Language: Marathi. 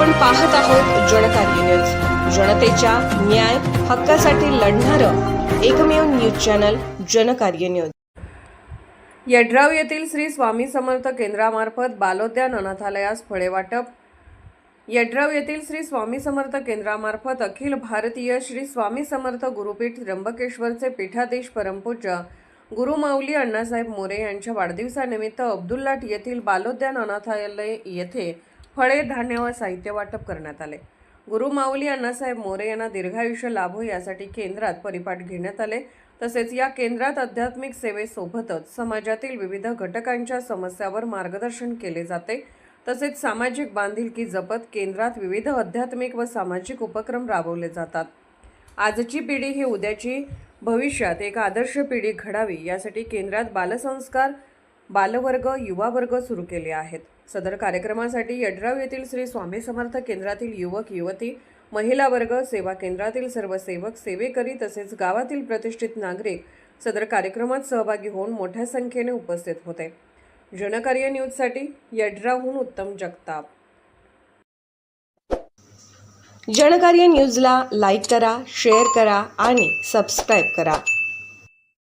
आपण पाहत आहोत जनकार्य न्यूज, जनतेच्या न्याय हक्कासाठी लढणारं एकमेव news channel Janakarya news. Yadrav येथील श्री स्वामी समर्थ केंद्रामार्फत बालोद्यान अनाथालयास फळे वाटप। यड्राव येथील श्री स्वामी समर्थ केंद्रामार्फत अखिल भारतीय श्री स्वामी समर्थ गुरुपीठ त्र्यंबकेश्वरचे पीठाधीश परमपूज्य गुरुमाऊली अण्णासाहेब मोरे यांच्या वाढदिवसानिमित्त अब्दुल्लाट येथील बालोद्यान अनाथालय येथे फळे, धान्य व साहित्य वाटप करण्यात आले। गुरुमाऊली अण्णासाहेब मोरे यांना दीर्घायुष्य लाभो यासाठी केंद्रात परिपाठ घेण्यात आले। तसेच या केंद्रात आध्यात्मिक सेवेसोबतच समाजातील विविध घटकांच्या समस्यांवर मार्गदर्शन केले जाते। तसेच सामाजिक बांधिलकी जपत केंद्रात विविध आध्यात्मिक व सामाजिक उपक्रम राबवले जातात। आजची पिढी ही उद्याची भविष्यात एक आदर्श पिढी घडावी यासाठी केंद्रात बालसंस्कार, बालवर्ग, युवा वर्ग सुरू केले आहेत। सदर कार्यक्रमासाठी यड्राव येथील श्री स्वामी समर्थ केंद्रातील युवक युवती, महिला वर्ग, सेवा केंद्रातील सर्व सेवक सेवेकरी तसेच गावातील प्रतिष्ठित नागरिक सदर कार्यक्रमात सहभागी होऊन मोठ्या संख्येने उपस्थित होते। जनकार्य न्यूजसाठी यड्रावहून उत्तम जगताप। जनकार्य न्यूजला लाईक करा, शेअर करा आणि सबस्क्राईब करा।